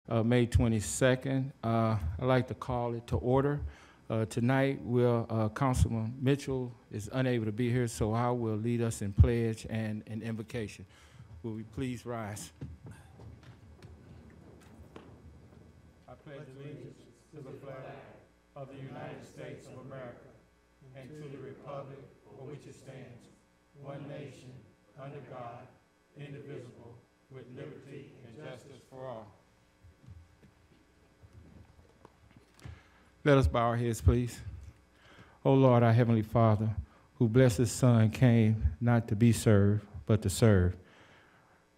May 22nd. I'd like to call it to order. Tonight, Councilman Mitchell is unable to be here, so I will lead us in pledge and an invocation. Will we please rise? I pledge allegiance to the flag of the United States of America and to the republic for which it stands, one nation, under God, indivisible, with liberty and justice for all. Let us bow our heads, please. O Lord, our Heavenly Father, who blessed His Son, came not to be served, but to serve.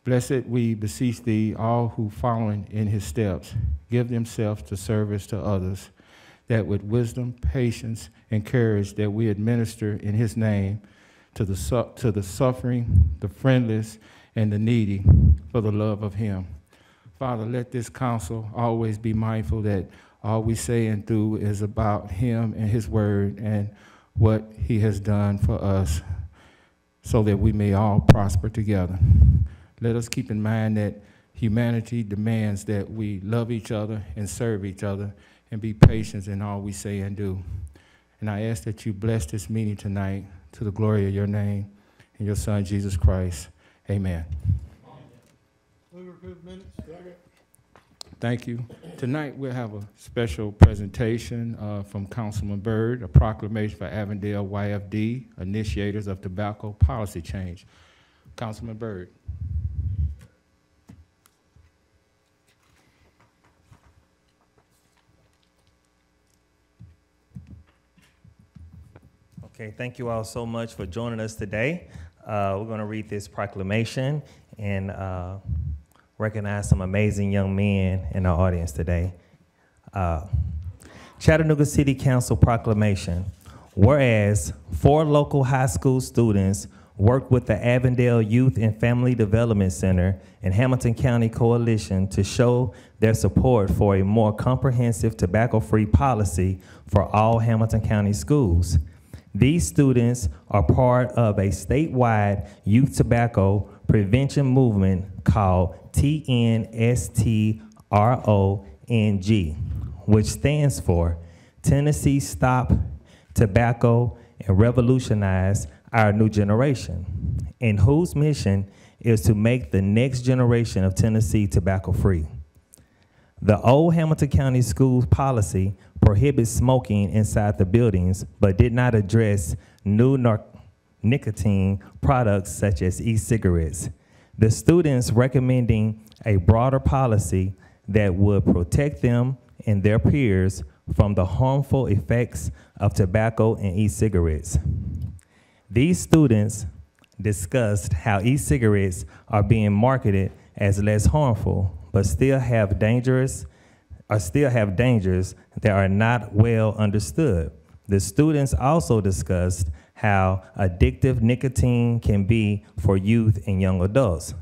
Blessed, we beseech Thee, all who following in His steps, give themselves to service to others, that with wisdom, patience, and courage that we administer in His name to the suffering, the friendless, and the needy for the love of Him. Father, let this council always be mindful that all we say and do is about Him and His word and what He has done for us so that we may all prosper together. Let us keep in mind that humanity demands that we love each other and serve each other and be patient in all we say and do. And I ask that you bless this meeting tonight to the glory of your name and your Son, Jesus Christ. Amen. Thank you. Tonight we'll have a special presentation from Councilman Byrd, a proclamation for Avondale YFD, initiators of tobacco policy change. Councilman Byrd. Okay, thank you all so much for joining us today. We're going to read this proclamation and recognize some amazing young men in our audience today. Chattanooga City Council proclamation. Whereas 4 local high school students worked with the Avondale Youth and Family Development Center and Hamilton County Coalition to show their support for a more comprehensive tobacco-free policy for all Hamilton County schools. These students are part of a statewide youth tobacco prevention movement called TNSTRONG, which stands for Tennessee Stop Tobacco and Revolutionize Our New Generation, and whose mission is to make the next generation of Tennessee tobacco-free. The old Hamilton County Schools policy prohibits smoking inside the buildings, but did not address new nicotine products such as e-cigarettes. The students recommending a broader policy that would protect them and their peers from the harmful effects of tobacco and e-cigarettes. These students discussed how e-cigarettes are being marketed as less harmful, but still have dangers that are not well understood. The students also discussed how addictive nicotine can be for youth and young adults.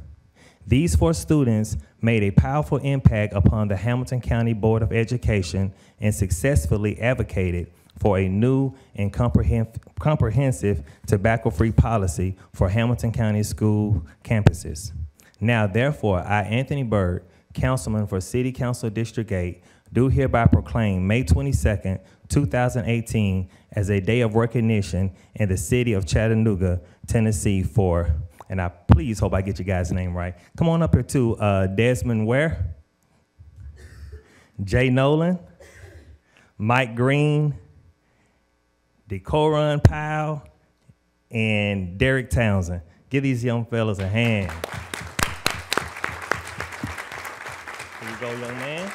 These 4 students made a powerful impact upon the Hamilton County Board of Education and successfully advocated for a new and comprehensive tobacco-free policy for Hamilton County school campuses. Now, therefore, I, Anthony Byrd, Councilman for City Council District 8, do hereby proclaim May 22nd, 2018 as a day of recognition in the city of Chattanooga, Tennessee for, and I please hope I get you guys' name right. Come on up here too, Desmond Ware, Jay Nolan, Mike Green, Decoron Powell, and Derek Townsend. Give these young fellas a hand. Here you go, young man.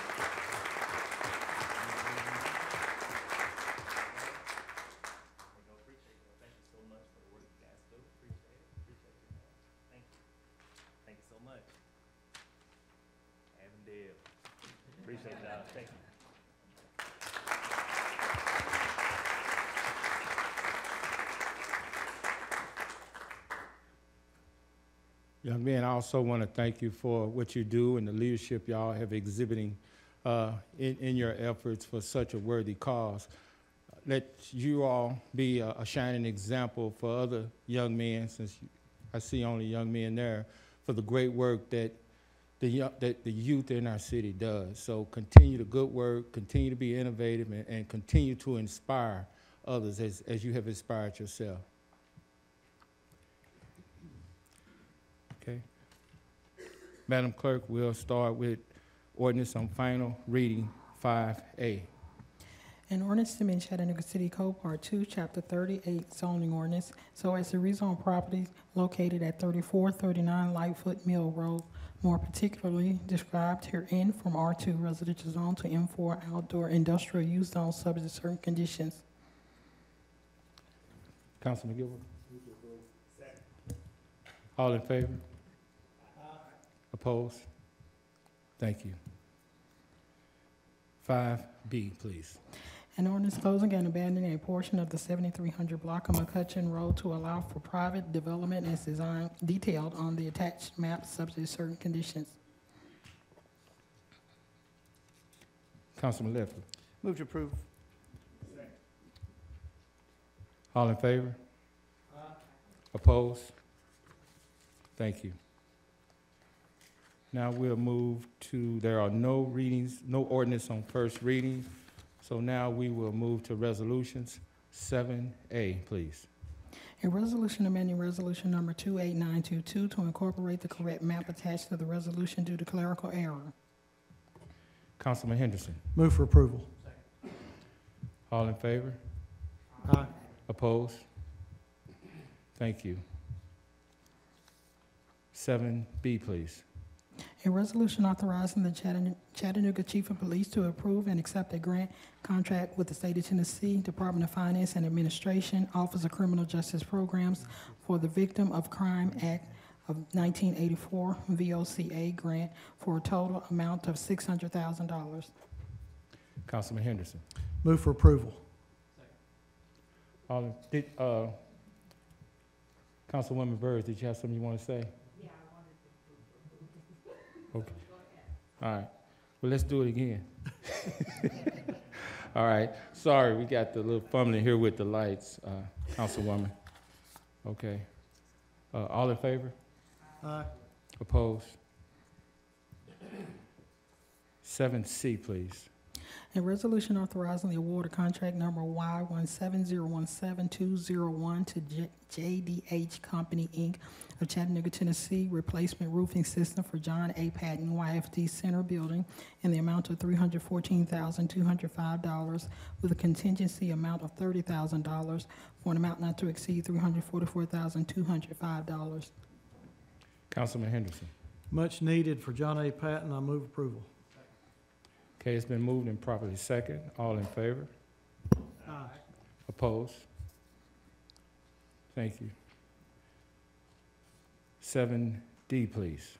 Appreciate y'all. Thank you. Young men, I also want to thank you for what you do and the leadership y'all have exhibiting in your efforts for such a worthy cause. Let you all be a shining example for other young men, since I see only young men there, for the great work that that the youth in our city does. So continue the good work, continue to be innovative, and continue to inspire others as you have inspired yourself. Okay. Madam Clerk, we'll start with ordinance on final reading 5A. An ordinance to amend Chattanooga City Code Part 2, Chapter 38, zoning ordinance, so as to rezone properties located at 3439 Lightfoot Mill Road, more particularly described herein from R2 residential zone to M4 outdoor industrial use zone subject to certain conditions. Councilman Gilbert? All in favor? Opposed? Thank you. 5B, please. An ordinance closing and abandoning a portion of the 7300 block of McCutcheon Road to allow for private development as designed, detailed on the attached map subject to certain conditions. Councilman Ledford? Move to approve. All in favor? Opposed? Thank you. Now we'll move to, there are no readings, no ordinance on first reading. So now we will move to resolutions. 7A, please. A resolution amending resolution number 28922 to incorporate the correct map attached to the resolution due to clerical error. Councilman Henderson? Move for approval. All in favor? Aye. Opposed? Thank you. 7B, please. A resolution authorizing the Chattanooga Chief of Police to approve and accept a grant contract with the State of Tennessee Department of Finance and Administration, Office of Criminal Justice Programs for the Victim of Crime Act of 1984 VOCA grant for a total amount of $600,000. Councilman Henderson? Move for approval. All in, Councilwoman Burrs, did you have something you want to say? Yeah, I wanted to. Okay. All right. Well, let's do it again. All right. Sorry, we got the little fumbling here with the lights, Councilwoman. Okay. All in favor? Aye. Opposed? 7C, please. A resolution authorizing the award of contract number Y170172201 to JDH Company, Inc. of Chattanooga, Tennessee, replacement roofing system for John A. Patton YFD Center Building in the amount of $314,205 with a contingency amount of $30,000 for an amount not to exceed $344,205. Councilman Henderson. Much needed for John A. Patton. I move approval. Okay, it's been moved and properly second. All in favor? Aye. Opposed? Thank you. 7D, please.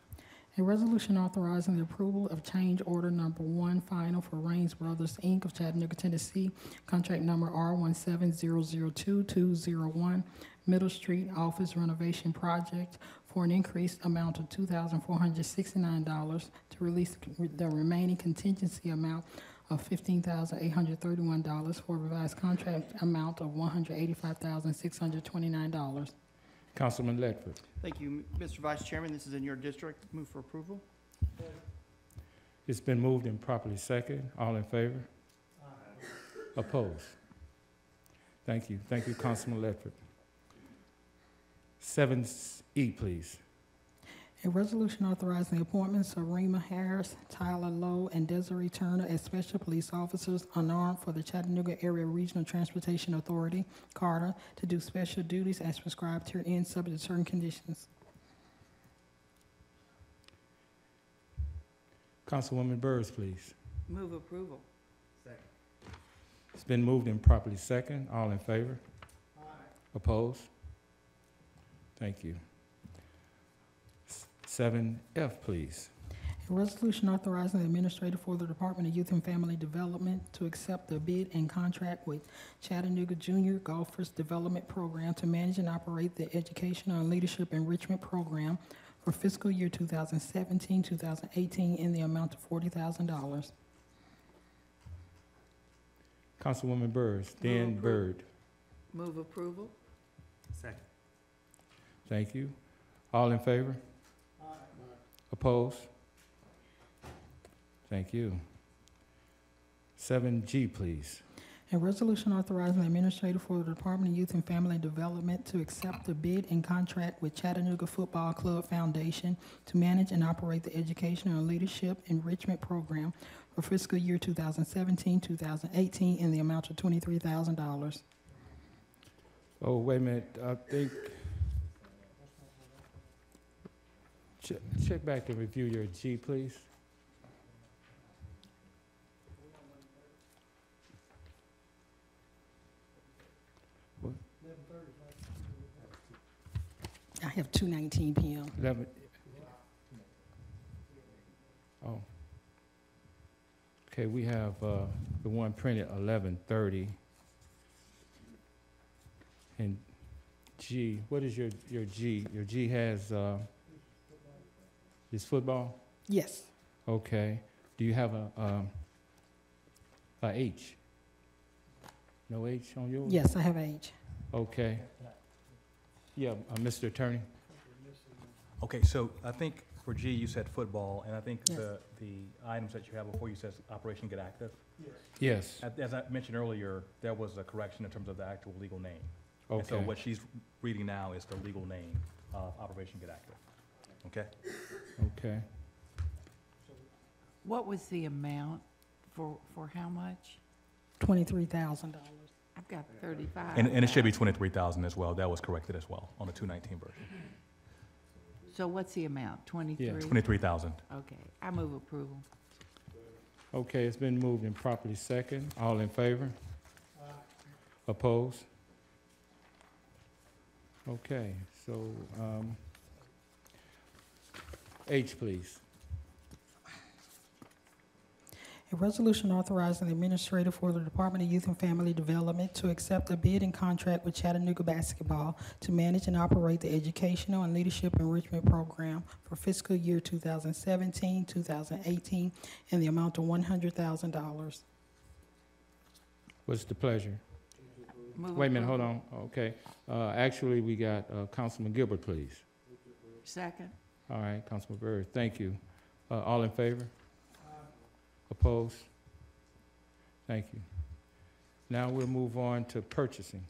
A resolution authorizing the approval of change order number 1 final for Raines Brothers, Inc. of Chattanooga, Tennessee, contract number R170020201, Middle Street Office Renovation Project for an increased amount of $2,469 to release the remaining contingency amount of $15,831 for a revised contract amount of $185,629. Councilman Ledford. Thank you, Mr. Vice Chairman. This is in your district. Move for approval. It's been moved and properly second. All in favor? Aye. Opposed? Thank you. Thank you, Councilman Ledford. 7E, please. A resolution authorizing the appointments of Rima Harris, Tyler Lowe, and Desiree Turner as special police officers unarmed for the Chattanooga Area Regional Transportation Authority, CARTA, to do special duties as prescribed herein, subject to certain conditions. Councilwoman Burrs, please. Move approval. It's been moved and properly second. All in favor? Aye. Opposed? Thank you. 7F, please. A resolution authorizing the administrator for the Department of Youth and Family Development to accept the bid and contract with Chattanooga Junior Golfers Development Program to manage and operate the Educational and Leadership Enrichment Program for fiscal year 2017-2018 in the amount of $40,000. Councilwoman Burrs, Dan Byrd. Move approval. Second. Thank you. All in favor? Aye. Opposed? Thank you. 7G, please. A resolution authorizing the administrator for the Department of Youth and Family Development to accept the bid and contract with Chattanooga Football Club Foundation to manage and operate the Educational and Leadership Enrichment Program for fiscal year 2017-2018 in the amount of $23,000. Oh, wait a minute, I think, check back and review your G, please. I have 2:19 p.m. 11. Oh. Okay, we have the one printed 11:30. And G, what is your G? Your G has, is football? Yes. Okay. Do you have a H? No H on yours? Yes, I have age. Okay. Yeah, Mr. Attorney? Okay, so I think for G, you said football, and I think Yes. the items that you have before you says Operation Get Active. Yes. As I mentioned earlier, there was a correction in terms of the actual legal name. And so Okay. what she's reading now is the legal name of Operation Get Active. Okay? Okay. What was the amount for how much? $23,000. I've got 35. And it should be 23,000 as well. That was corrected as well on the 219 version. So what's the amount? 23? 23,000. Okay, I move approval. Okay, it's been moved and properly second. All in favor? Opposed? Okay, so, H, please. A resolution authorizing the administrator for the Department of Youth and Family Development to accept a bid and contract with Chattanooga Basketball to manage and operate the Educational and Leadership Enrichment Program for fiscal year 2017-2018 in the amount of $100,000. What's the pleasure? Move Wait a minute, approval. hold on. Okay. Actually, we got Councilman Gilbert, please. Second. All right, Councilman Byrd, thank you. All in favor? Opposed? Thank you. Now we'll move on to purchasing.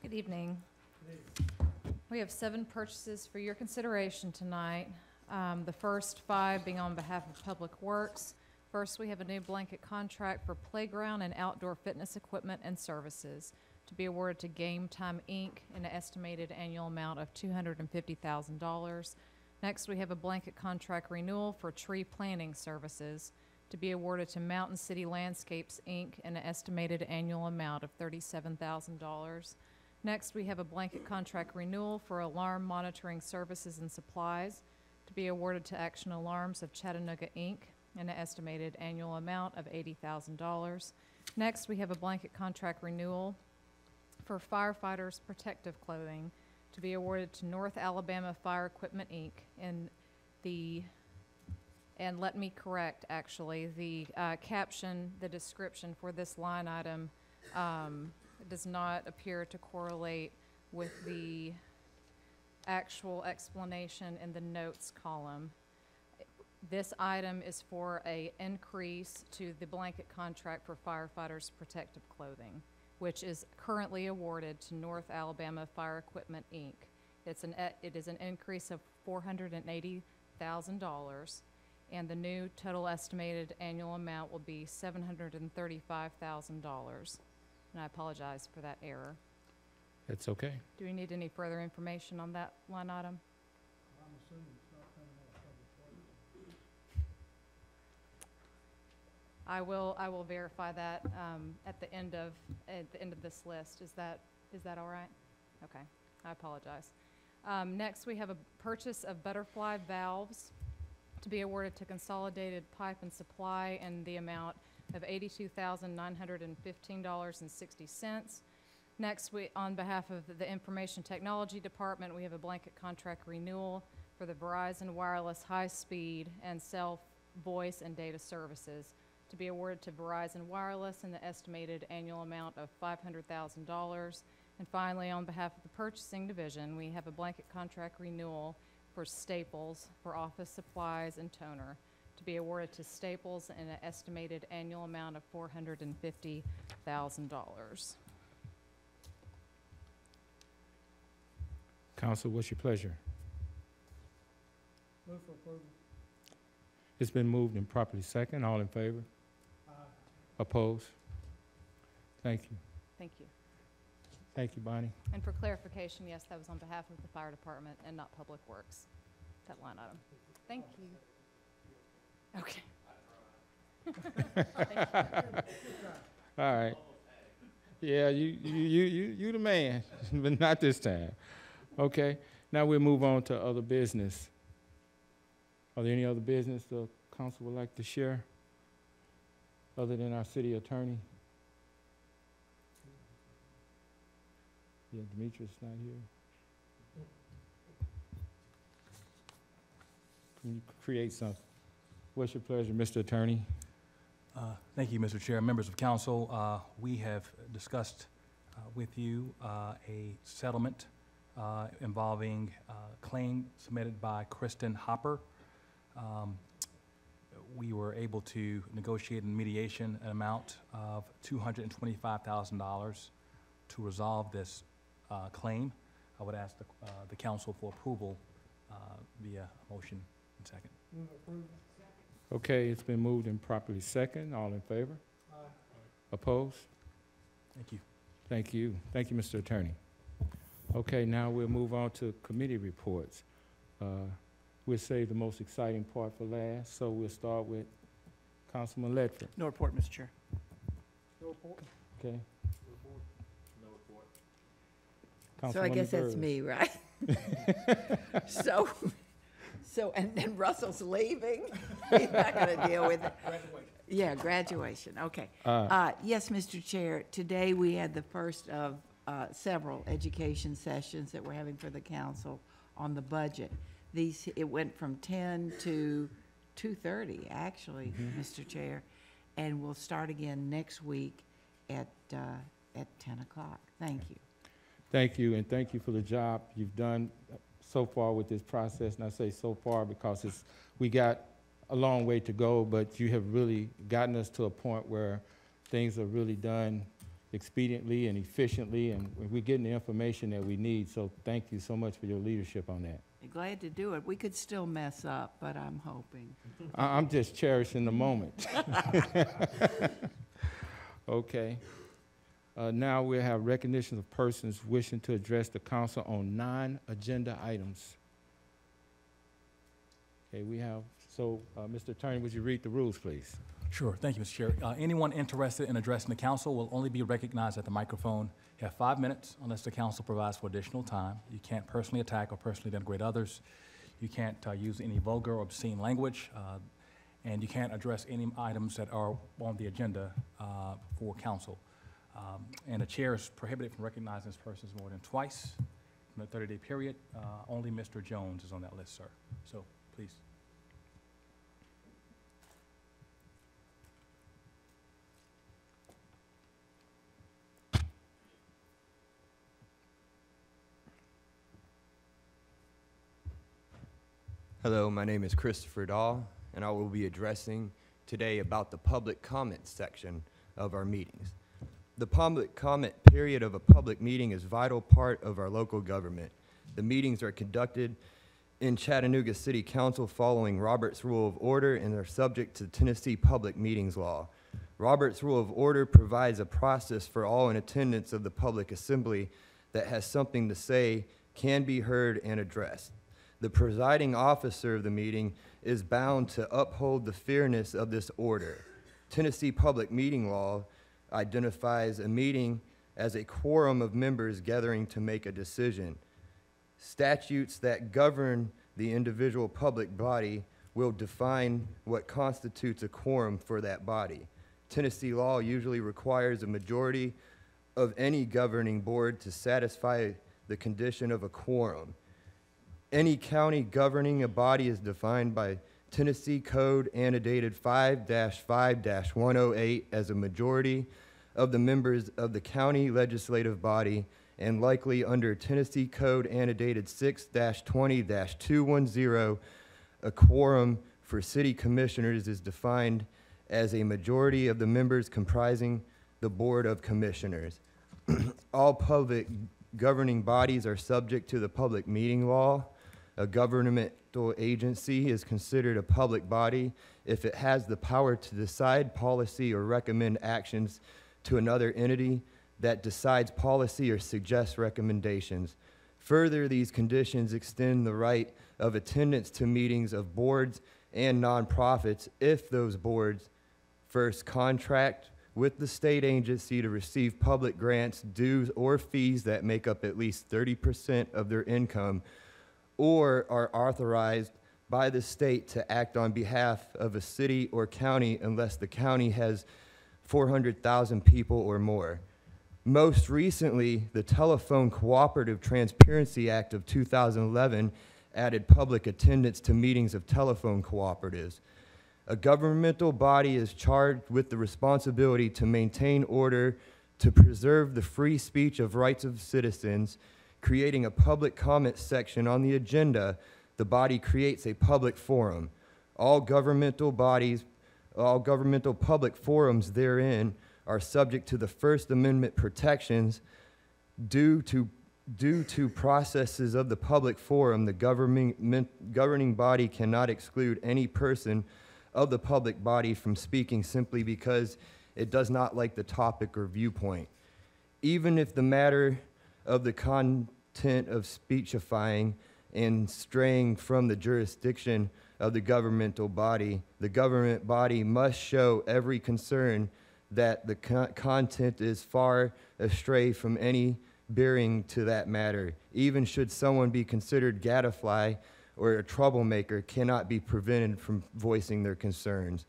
Good evening. We have 7 purchases for your consideration tonight. The first 5 being on behalf of Public Works. First, we have a new blanket contract for playground and outdoor fitness equipment and services to be awarded to Game Time, Inc. in an estimated annual amount of $250,000. Next, we have a blanket contract renewal for tree planting services to be awarded to Mountain City Landscapes, Inc. in an estimated annual amount of $37,000. Next, we have a blanket contract renewal for alarm monitoring services and supplies to be awarded to Action Alarms of Chattanooga, Inc. in an estimated annual amount of $80,000. Next, we have a blanket contract renewal for firefighters' protective clothing to be awarded to North Alabama Fire Equipment, Inc. and let me correct, actually, the caption, the description for this line item does not appear to correlate with the actual explanation in the notes column. This item is for an increase to the blanket contract for firefighters' protective clothing, which is currently awarded to North Alabama Fire Equipment, Inc. It is an increase of $480,000, and the new total estimated annual amount will be $735,000. And I apologize for that error. It's okay. Do we need any further information on that line item? I will verify that at the end of this list. Is that all right? Okay, I apologize. Next, we have a purchase of butterfly valves to be awarded to Consolidated Pipe and Supply in the amount of $82,915.60. Next, on behalf of the Information Technology Department, we have a blanket contract renewal for the Verizon Wireless High-Speed and Cell Voice and Data Services to be awarded to Verizon Wireless in the estimated annual amount of $500,000. And finally, on behalf of the Purchasing Division, we have a blanket contract renewal for Staples for office supplies and toner to be awarded to Staples in an estimated annual amount of $450,000. Council, what's your pleasure? Move for approval. It's been moved and properly second. All in favor? Opposed? Thank you. Thank you. Thank you, Bonnie. And for clarification, yes, that was on behalf of the fire department and not Public Works, that line item. Thank you. Okay. All right. Yeah, you the man, but not this time. Okay. Now we'll move on to other business. Are there any other business the council would like to share, other than our city attorney? Yeah, Demetrius not here. Can you create something? What's your pleasure, Mr. Attorney? Thank you, Mr. Chair. Members of council, we have discussed with you a settlement involving a claim submitted by Kristen Hopper. We were able to negotiate in mediation an amount of $225,000 to resolve this claim. I would ask the council for approval via motion and second. Move approval. Okay, it's been moved and properly second. All in favor? Opposed? Thank you. Thank you. Thank you, Mr. Attorney. Okay, now we'll move on to committee reports. We'll save the most exciting part for last, so we'll start with Councilman Ledford. No report, Mr. Chair. No report. Okay. So I guess that's me, right? So, and then Russell's leaving. He's not going to deal with it. Graduation. Yeah, graduation, okay. Yes, Mr. Chair, today we had the first of several education sessions that we're having for the council on the budget. It went from 10 to 2:30, actually, Mr. Chair, and we'll start again next week at 10 o'clock. Thank you. Thank you, and thank you for the job you've done so far with this process. And I say so far because we got a long way to go, but you have really gotten us to a point where things are really done expediently and efficiently, and we're getting the information that we need. So thank you so much for your leadership on that. Glad to do it. We could still mess up, but I'm hoping. I'm just cherishing the moment. Okay. Now we'll have recognition of persons wishing to address the council on non-agenda items. Okay, we have, Mr. Attorney, would you read the rules, please? Sure. Thank you, Mr. Chair. Anyone interested in addressing the council will only be recognized at the microphone. You have 5 minutes unless the council provides for additional time. You can't personally attack or personally denigrate others. You can't use any vulgar or obscene language, and you can't address any items that are on the agenda for council. And the chair is prohibited from recognizing this person more than twice in a 30-day period. Only Mr. Jones is on that list, sir. So, please. Hello, my name is Christopher Dahl, and I will be addressing today about the public comment section of our meetings. The public comment period of a public meeting is a vital part of our local government. The meetings are conducted in Chattanooga City Council following Robert's Rule of Order and are subject to Tennessee Public Meetings Law. Robert's Rule of Order provides a process for all in attendance of the public assembly that has something to say, can be heard and addressed. The presiding officer of the meeting is bound to uphold the fairness of this order. Tennessee Public Meeting Law identifies a meeting as a quorum of members gathering to make a decision. Statutes that govern the individual public body will define what constitutes a quorum for that body. Tennessee law usually requires a majority of any governing board to satisfy the condition of a quorum. Any county governing a body is defined by Tennessee Code annotated 5-5-108 as a majority of the members of the county legislative body and likely under Tennessee Code annotated 6-20-210, a quorum for city commissioners is defined as a majority of the members comprising the Board of Commissioners. All public governing bodies are subject to the public meeting law. A governmental agency is considered a public body if it has the power to decide policy or recommend actions to another entity that decides policy or suggests recommendations. Further, these conditions extend the right of attendance to meetings of boards and nonprofits if those boards first contract with the state agency to receive public grants, dues, or fees that make up at least 30% of their income, or are authorized by the state to act on behalf of a city or county unless the county has 400,000 people or more. Most recently, the Telephone Cooperative Transparency Act of 2011 added public attendance to meetings of telephone cooperatives. A governmental body is charged with the responsibility to maintain order, to preserve the free speech of rights of citizens. Creating a public comment section on the agenda, the body creates a public forum. All governmental public forums therein are subject to the First Amendment protections. Due to processes of the public forum, the governing body cannot exclude any person of the public body from speaking simply because it does not like the topic or viewpoint. Even if the matter of the content of speechifying and straying from the jurisdiction of the governmental body, the government body must show every concern that the content is far astray from any bearing to that matter. Even should someone be considered gadfly or a troublemaker, cannot be prevented from voicing their concerns.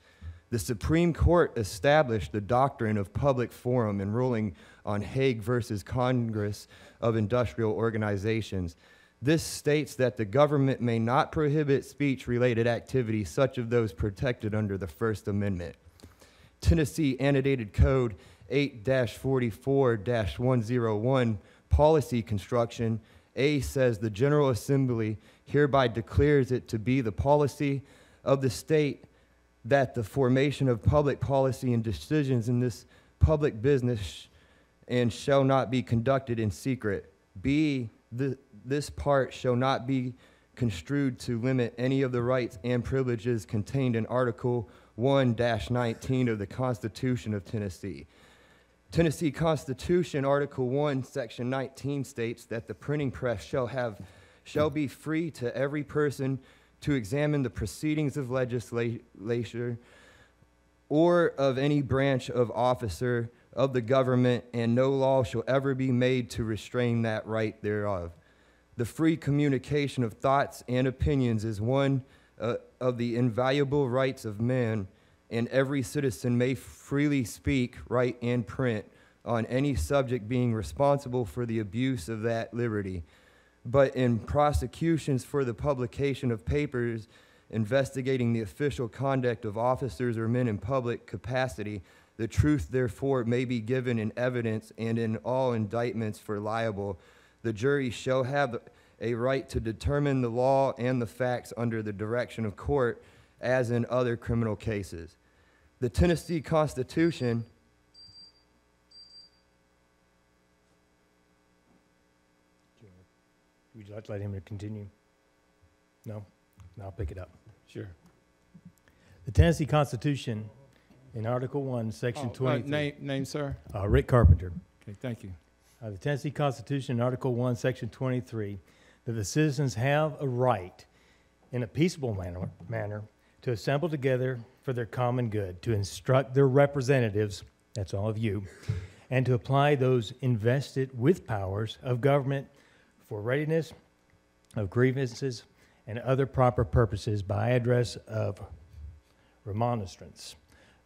The Supreme Court established the doctrine of public forum in ruling on Hague versus Congress of Industrial Organizations. This states that the government may not prohibit speech-related activities such as those protected under the First Amendment. Tennessee Annotated Code 8-44-101, Policy Construction, A says the General Assembly hereby declares it to be the policy of the state that the formation of public policy and decisions in this public business and shall not be conducted in secret. B, this part shall not be construed to limit any of the rights and privileges contained in Article 1-19 of the Constitution of Tennessee. Tennessee Constitution, Article 1, Section 19 states that the printing press shall be free to every person to examine the proceedings of legislature or of any branch of officer of the government, and no law shall ever be made to restrain that right thereof. The free communication of thoughts and opinions is one of the invaluable rights of man, and every citizen may freely speak, write, and print on any subject, being responsible for the abuse of that liberty. But in prosecutions for the publication of papers investigating the official conduct of officers or men in public capacity, the truth therefore may be given in evidence, and in all indictments for liable, the jury shall have a right to determine the law and the facts under the direction of court, as in other criminal cases. The Tennessee Constitution Would you like to let him continue? No? I'll pick it up. Sure. The Tennessee Constitution, in Article 1, Section 23. Name, sir? Rick Carpenter. Okay, thank you. The Tennessee Constitution, Article 1, Section 23, that the citizens have a right in a peaceable manner to assemble together for their common good, to instruct their representatives, that's all of you, and to apply those invested with powers of government for readiness of grievances and other proper purposes by address of remonstrance.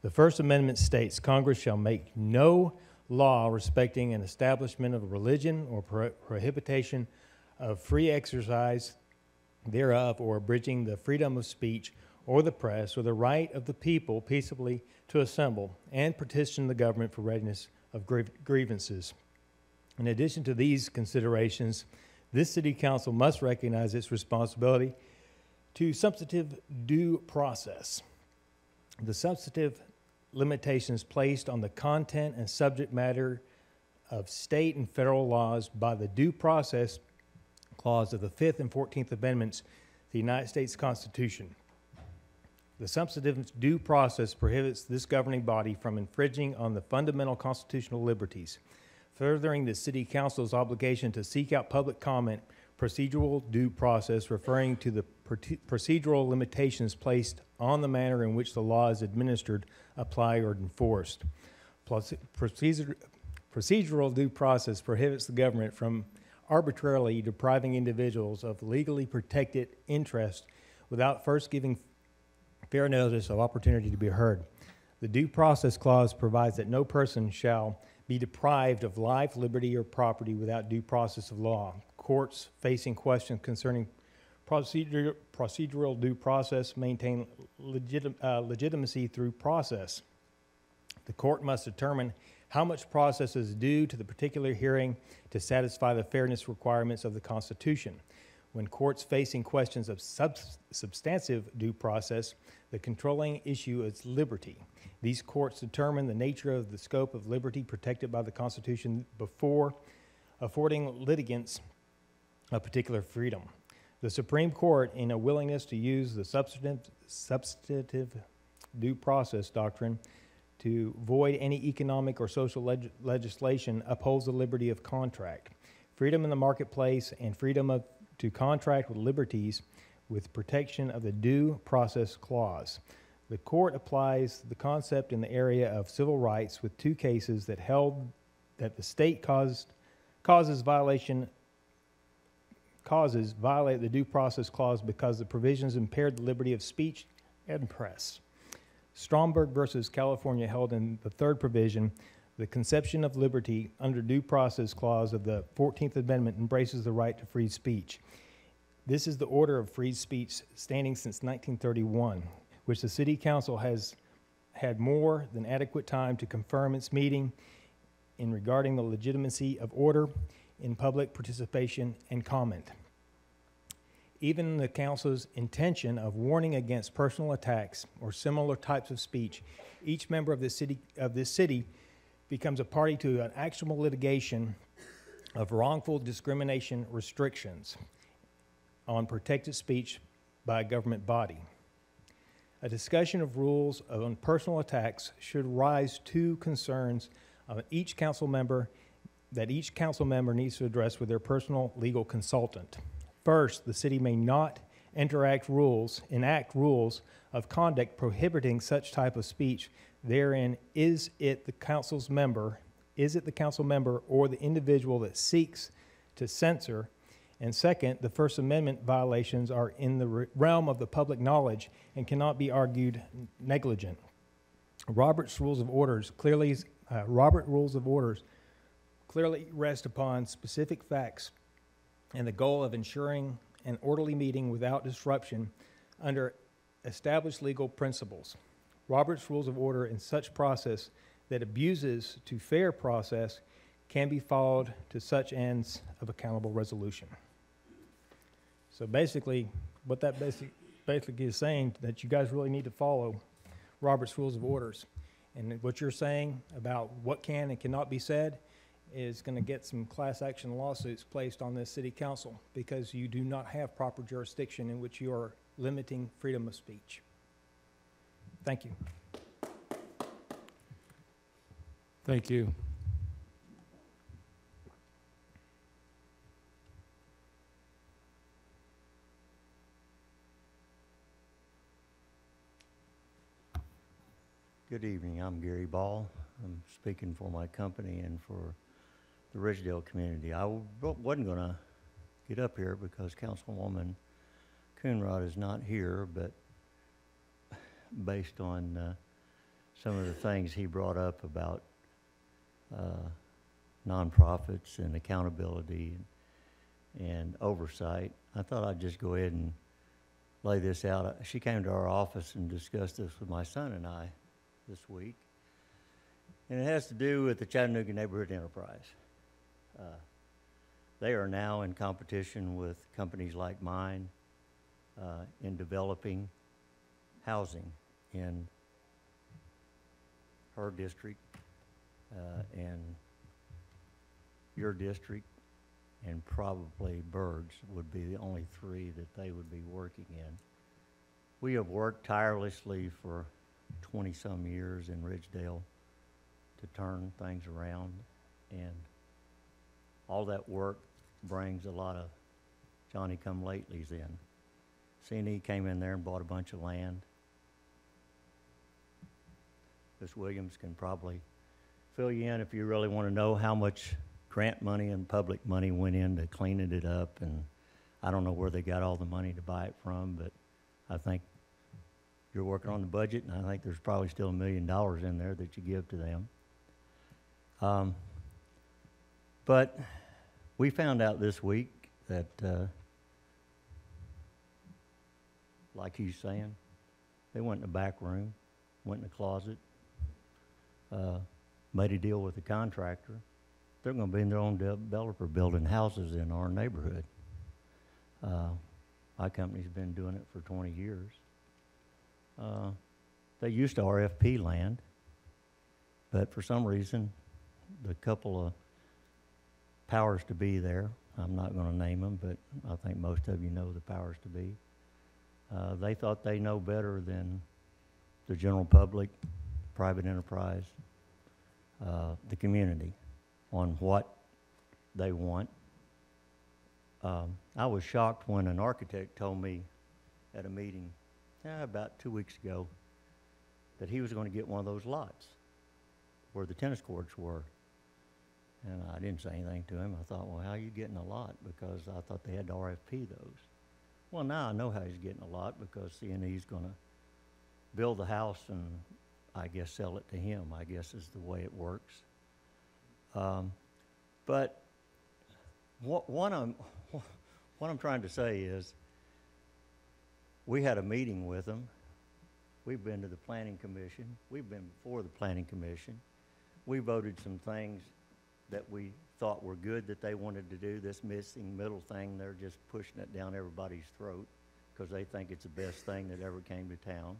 The First Amendment states, Congress shall make no law respecting an establishment of a religion or prohibition of free exercise thereof, or abridging the freedom of speech or the press, or the right of the people peaceably to assemble and petition the government for readiness of grievances. In addition to these considerations, this city council must recognize its responsibility to substantive due process. The substantive limitations placed on the content and subject matter of state and federal laws by the due process clause of the 5th and 14th Amendments to the United States Constitution. The substantive due process prohibits this governing body from infringing on the fundamental constitutional liberties, furthering the city council's obligation to seek out public comment, procedural due process referring to the procedural limitations placed on the manner in which the law is administered, applied, or enforced. Plus, procedural due process prohibits the government from arbitrarily depriving individuals of legally protected interest without first giving fair notice of opportunity to be heard. The Due Process Clause provides that no person shall be deprived of life, liberty, or property without due process of law. Courts facing questions concerning procedural due process maintain legitimacy through process. The court must determine how much process is due to the particular hearing to satisfy the fairness requirements of the Constitution. When courts facing questions of substantive due process, the controlling issue is liberty. These courts determine the nature of the scope of liberty protected by the Constitution before affording litigants a particular freedom. The Supreme Court, in a willingness to use the substantive due process doctrine to void any economic or social legislation, upholds the liberty of contract, freedom in the marketplace, and freedom to contract with liberties with protection of the Due Process Clause. The court applies the concept in the area of civil rights with two cases that held that the state causes violate the Due Process Clause because the provisions impaired the liberty of speech and press. Stromberg versus California held in the third provision, the conception of liberty under Due Process Clause of the 14th Amendment embraces the right to free speech. This is the order of free speech standing since 1931, which the City Council has had more than adequate time to confirm its meeting in regarding the legitimacy of order in public participation and comment. Even the council's intention of warning against personal attacks or similar types of speech, each member of this city becomes a party to an actionable litigation of wrongful discrimination restrictions on protected speech by a government body. A discussion of rules on personal attacks should rise to concerns of each council member that each council member needs to address with their personal legal consultant. First, the city may not enact rules of conduct prohibiting such type of speech. Therein, is it the council member or the individual that seeks to censor? And second, the First Amendment violations are in the realm of the public knowledge and cannot be argued negligent. Robert's Rules of Orders clearly rest upon specific facts and the goal of ensuring an orderly meeting without disruption under established legal principles. Robert's Rules of Order in such process that abuses to fair process can be followed to such ends of accountable resolution. So basically, what that basically is saying, that you guys really need to follow Robert's Rules of Orders. And what you're saying about what can and cannot be said is going to get some class action lawsuits placed on this city council because you do not have proper jurisdiction in which you are limiting freedom of speech. Thank you. Thank you. Good evening. I'm Gary Ball. I'm speaking for my company and for the Ridgedale community. I wasn't going to get up here because Councilwoman Coonrod is not here, but based on some of the things he brought up about nonprofits and accountability and oversight, I thought I'd just go ahead and lay this out. She came to our office and discussed this with my son and I this week, and it has to do with the Chattanooga Neighborhood Enterprise. They are now in competition with companies like mine in developing housing in her district and your district, and probably Berg's would be the only three that they would be working in. We have worked tirelessly for 20-some years in Ridgedale to turn things around, and all that work brings a lot of Johnny-come-latelys in. C&E came in there and bought a bunch of land. Ms. Williams can probably fill you in if you really want to know how much grant money and public money went into cleaning it up, and I don't know where they got all the money to buy it from, but I think you're working on the budget, and I think there's probably still $1 million in there that you give to them. But we found out this week that, like he's saying, they went in the back room, went in the closet, made a deal with the contractor. They're going to be in their own developer building houses in our neighborhood. My company's been doing it for 20 years. They used to RFP land, but for some reason, the couple of powers to be there, I'm not going to name them, but I think most of you know the powers to be. They thought they know better than the general public, private enterprise, the community on what they want. I was shocked when an architect told me at a meeting about 2 weeks ago that he was going to get one of those lots where the tennis courts were. And I didn't say anything to him. I thought, well, how are you getting a lot? Because I thought they had to RFP those. Well, now I know how he's getting a lot because C&E's going to build the house and I guess sell it to him, I guess is the way it works. But what I'm trying to say is we had a meeting with them. We've been to the Planning Commission. We've been before the Planning Commission. We voted some things that we thought were good that they wanted to do. This missing middle thing, they're just pushing it down everybody's throat because they think it's the best thing that ever came to town.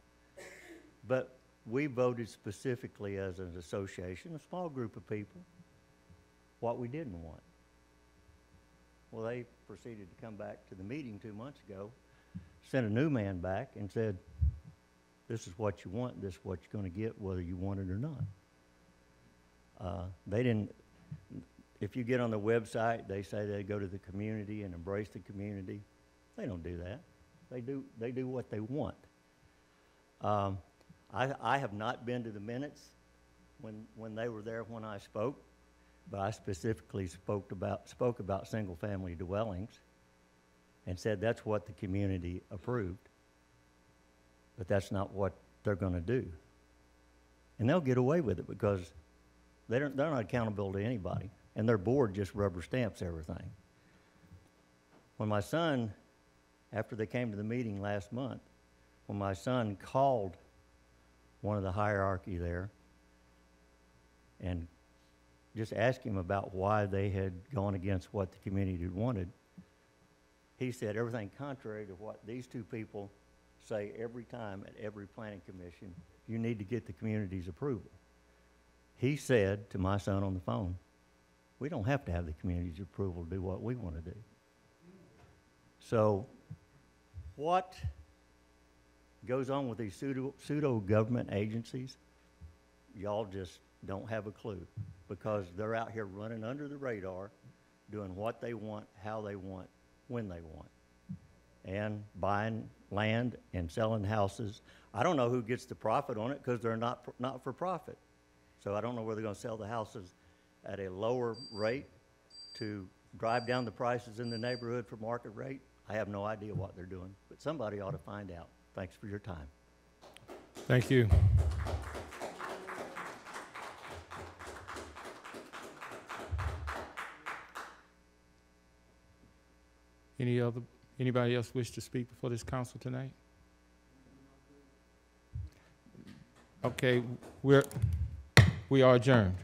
But we voted specifically as an association, a small group of people, what we didn't want. Well, they proceeded to come back to the meeting 2 months ago, sent a new man back and said, this is what you want, this is what you're going to get, whether you want it or not. They didn't, if you get on the website, they say they go to the community and embrace the community. They don't do that. They do what they want. I have not been to the minutes when they were there when I spoke, but I specifically spoke about single-family dwellings and said that's what the community approved, but that's not what they're going to do. And they'll get away with it because they're not accountable to anybody, and their board just rubber stamps everything. When my son, after they came to the meeting last month, when my son called one of the hierarchy there and just asked him about why they had gone against what the community wanted, he said everything contrary to what these two people say every time at every planning commission, you need to get the community's approval. He said to my son on the phone, we don't have to have the community's approval to do what we want to do. So what goes on with these pseudo-government agencies, y'all just don't have a clue because they're out here running under the radar, doing what they want, how they want, when they want, and buying land and selling houses. I don't know who gets the profit on it because they're not for profit. So I don't know whether they're going to sell the houses at a lower rate to drive down the prices in the neighborhood for market rate. I have no idea what they're doing, but somebody ought to find out. Thanks for your time. Thank you. Anybody else wish to speak before this council tonight? Okay, we are adjourned.